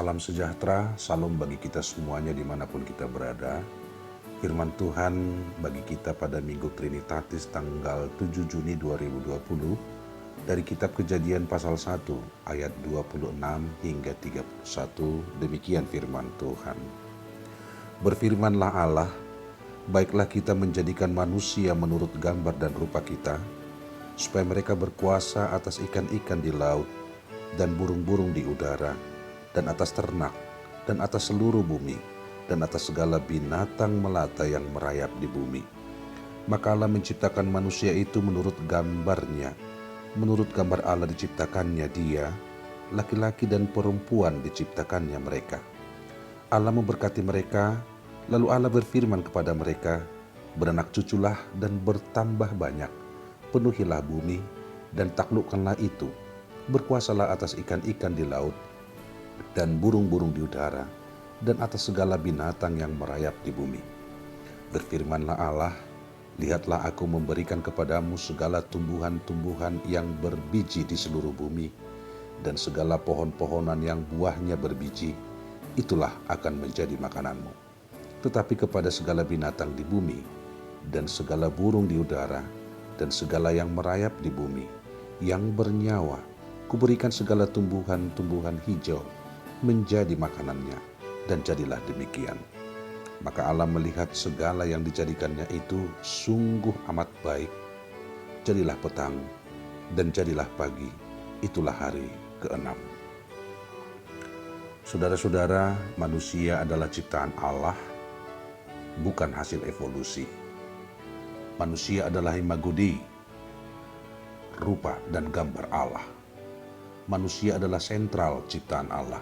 Salam sejahtera, salam bagi kita semuanya dimanapun kita berada. Firman Tuhan bagi kita pada Minggu Trinitatis tanggal 7 Juni 2020 dari kitab Kejadian pasal 1 ayat 26 hingga 31, demikian firman Tuhan. Berfirmanlah Allah, baiklah kita menjadikan manusia menurut gambar dan rupa kita, supaya mereka berkuasa atas ikan-ikan di laut dan burung-burung di udara, dan atas ternak, dan atas seluruh bumi, dan atas segala binatang melata yang merayap di bumi. Maka Allah menciptakan manusia itu menurut gambarnya. Menurut gambar Allah diciptakannya dia, laki-laki dan perempuan diciptakannya mereka. Allah memberkati mereka, lalu Allah berfirman kepada mereka, beranak cuculah dan bertambah banyak, penuhilah bumi dan taklukkanlah itu, berkuasalah atas ikan-ikan di laut, dan burung-burung di udara, dan atas segala binatang yang merayap di bumi. Berfirmanlah Allah, lihatlah aku memberikan kepadamu segala tumbuhan-tumbuhan yang berbiji di seluruh bumi, dan segala pohon-pohonan yang buahnya berbiji, itulah akan menjadi makananmu. Tetapi kepada segala binatang di bumi, dan segala burung di udara, dan segala yang merayap di bumi, yang bernyawa, kuberikan segala tumbuhan-tumbuhan hijau, menjadi makanannya, dan jadilah demikian. Maka Allah melihat segala yang dijadikannya itu sungguh amat baik. Jadilah petang dan jadilah pagi, itulah hari ke-6. Saudara-saudara, manusia adalah ciptaan Allah, bukan hasil evolusi. Manusia adalah imago Dei, rupa dan gambar Allah. Manusia adalah sentral ciptaan Allah,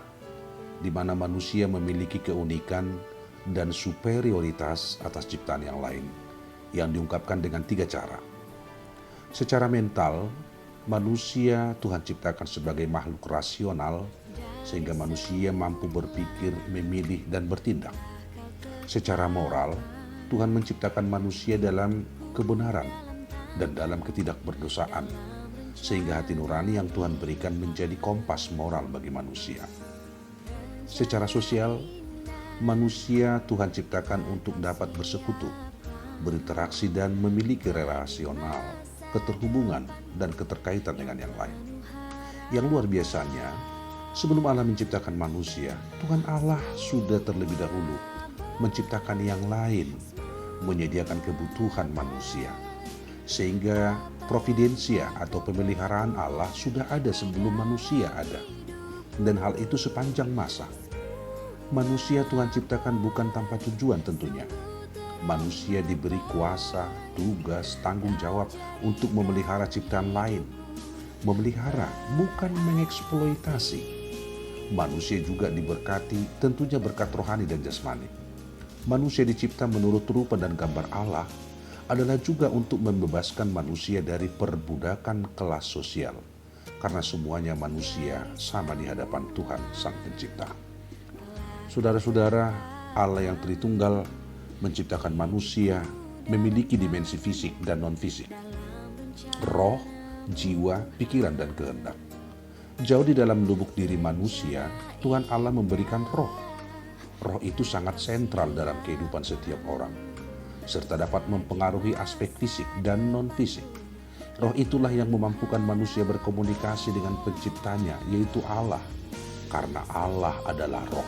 di mana manusia memiliki keunikan dan superioritas atas ciptaan yang lain, yang diungkapkan dengan 3 cara. Secara mental, manusia Tuhan ciptakan sebagai makhluk rasional, sehingga manusia mampu berpikir, memilih, dan bertindak. Secara moral, Tuhan menciptakan manusia dalam kebenaran dan dalam ketidakberdosaan, sehingga hati nurani yang Tuhan berikan menjadi kompas moral bagi manusia. Secara sosial, manusia Tuhan ciptakan untuk dapat bersekutu, berinteraksi dan memiliki relasional, keterhubungan dan keterkaitan dengan yang lain. Yang luar biasanya, sebelum Allah menciptakan manusia, Tuhan Allah sudah terlebih dahulu menciptakan yang lain, menyediakan kebutuhan manusia. Sehingga providensia atau pemeliharaan Allah sudah ada sebelum manusia ada. Dan hal itu sepanjang masa. Manusia Tuhan ciptakan bukan tanpa tujuan tentunya. Manusia diberi kuasa, tugas, tanggung jawab untuk memelihara ciptaan lain. Memelihara bukan mengeksploitasi. Manusia juga diberkati, tentunya berkat rohani dan jasmani. Manusia dicipta menurut rupa dan gambar Allah adalah juga untuk membebaskan manusia dari perbudakan kelas sosial. Karena semuanya manusia sama di hadapan Tuhan Sang Pencipta. Saudara-saudara, Allah yang Tritunggal menciptakan manusia memiliki dimensi fisik dan non-fisik, roh, jiwa, pikiran, dan kehendak. Jauh di dalam lubuk diri manusia, Tuhan Allah memberikan roh. Roh itu sangat sentral dalam kehidupan setiap orang, serta dapat mempengaruhi aspek fisik dan non-fisik. Roh itulah yang memampukan manusia berkomunikasi dengan penciptanya, yaitu Allah. Karena Allah adalah roh.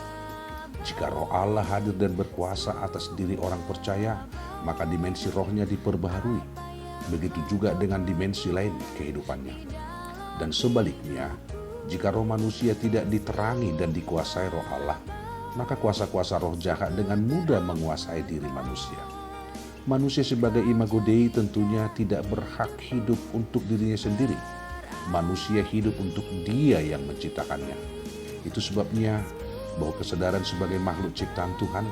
Jika roh Allah hadir dan berkuasa atas diri orang percaya, maka dimensi rohnya diperbaharui. Begitu juga dengan dimensi lain kehidupannya. Dan sebaliknya, jika roh manusia tidak diterangi dan dikuasai roh Allah, maka kuasa-kuasa roh jahat dengan mudah menguasai diri manusia. Manusia sebagai imago Dei tentunya tidak berhak hidup untuk dirinya sendiri. Manusia hidup untuk Dia yang menciptakannya. Itu sebabnya bahwa kesadaran sebagai makhluk ciptaan Tuhan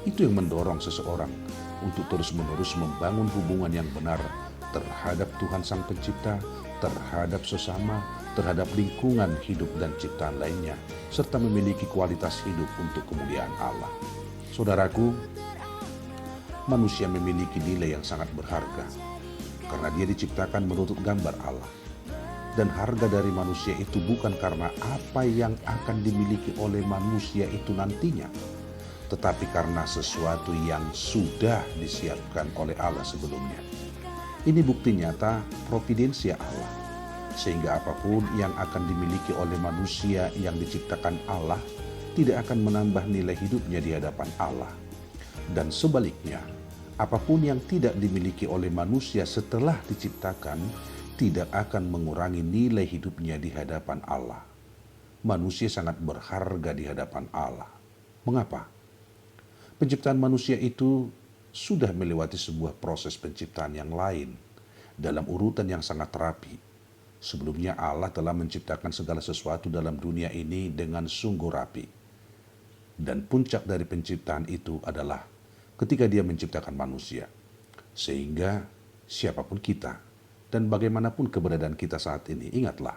itu yang mendorong seseorang untuk terus-menerus membangun hubungan yang benar terhadap Tuhan Sang Pencipta, terhadap sesama, terhadap lingkungan hidup dan ciptaan lainnya, serta memiliki kualitas hidup untuk kemuliaan Allah. Saudaraku, manusia memiliki nilai yang sangat berharga karena dia diciptakan menurut gambar Allah. Dan harga dari manusia itu bukan karena apa yang akan dimiliki oleh manusia itu nantinya, tetapi karena sesuatu yang sudah disiapkan oleh Allah sebelumnya. Ini bukti nyata providensia Allah, sehingga apapun yang akan dimiliki oleh manusia yang diciptakan Allah tidak akan menambah nilai hidupnya di hadapan Allah. Dan sebaliknya, apapun yang tidak dimiliki oleh manusia setelah diciptakan tidak akan mengurangi nilai hidupnya di hadapan Allah. Manusia sangat berharga di hadapan Allah. Mengapa? Penciptaan manusia itu sudah melewati sebuah proses penciptaan yang lain dalam urutan yang sangat rapi. Sebelumnya Allah telah menciptakan segala sesuatu dalam dunia ini dengan sungguh rapi. Dan puncak dari penciptaan itu adalah ketika Dia menciptakan manusia. Sehingga siapapun kita dan bagaimanapun keberadaan kita saat ini, ingatlah,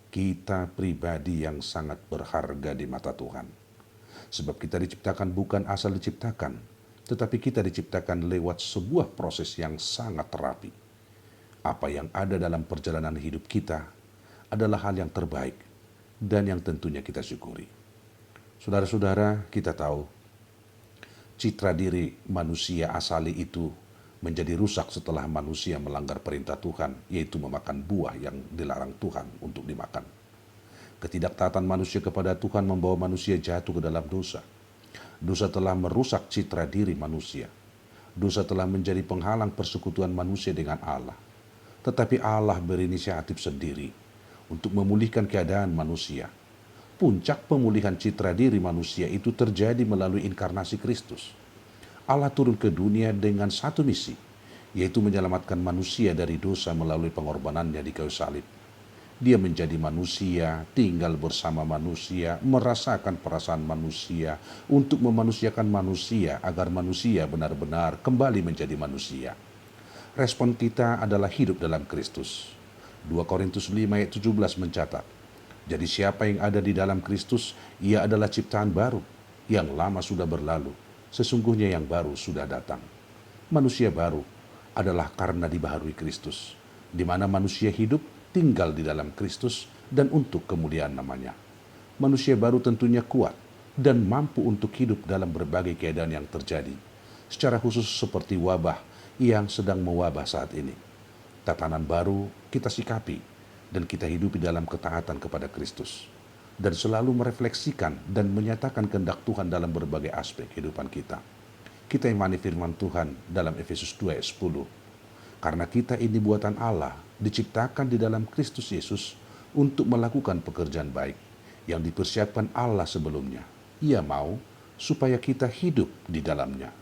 kita pribadi yang sangat berharga di mata Tuhan. Sebab kita diciptakan bukan asal diciptakan, tetapi kita diciptakan lewat sebuah proses yang sangat terapi. Apa yang ada dalam perjalanan hidup kita adalah hal yang terbaik dan yang tentunya kita syukuri. Saudara-saudara, kita tahu citra diri manusia asali itu menjadi rusak setelah manusia melanggar perintah Tuhan, yaitu memakan buah yang dilarang Tuhan untuk dimakan. Ketidaktaatan manusia kepada Tuhan membawa manusia jatuh ke dalam dosa. Dosa telah merusak citra diri manusia. Dosa telah menjadi penghalang persekutuan manusia dengan Allah. Tetapi Allah berinisiatif sendiri untuk memulihkan keadaan manusia. Puncak pemulihan citra diri manusia itu terjadi melalui inkarnasi Kristus. Allah turun ke dunia dengan satu misi, yaitu menyelamatkan manusia dari dosa melalui pengorbanannya di kayu salib. Dia menjadi manusia, tinggal bersama manusia, merasakan perasaan manusia, untuk memanusiakan manusia agar manusia benar-benar kembali menjadi manusia. Respon kita adalah hidup dalam Kristus. 2 Korintus 5 ayat 17 mencatat, jadi siapa yang ada di dalam Kristus, ia adalah ciptaan baru, yang lama sudah berlalu. Sesungguhnya yang baru sudah datang. Manusia baru adalah karena dibaharui Kristus, di mana manusia hidup tinggal di dalam Kristus dan untuk kemuliaan namanya. Manusia baru tentunya kuat dan mampu untuk hidup dalam berbagai keadaan yang terjadi, secara khusus seperti wabah yang sedang mewabah saat ini. Tatanan baru kita sikapi dan kita hidupi dalam ketaatan kepada Kristus, dan selalu merefleksikan dan menyatakan kehendak Tuhan dalam berbagai aspek kehidupan kita. Kita imani firman Tuhan dalam Efesus 2 ayat 10. Karena kita ini buatan Allah, diciptakan di dalam Kristus Yesus untuk melakukan pekerjaan baik yang dipersiapkan Allah sebelumnya. Ia mau supaya kita hidup di dalamnya.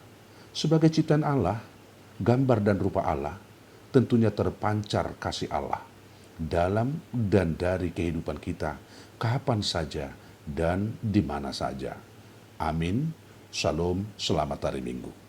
Sebagai ciptaan Allah, gambar dan rupa Allah, tentunya terpancar kasih Allah dalam dan dari kehidupan kita, kapan saja dan di mana saja. Amin. Shalom, selamat hari Minggu.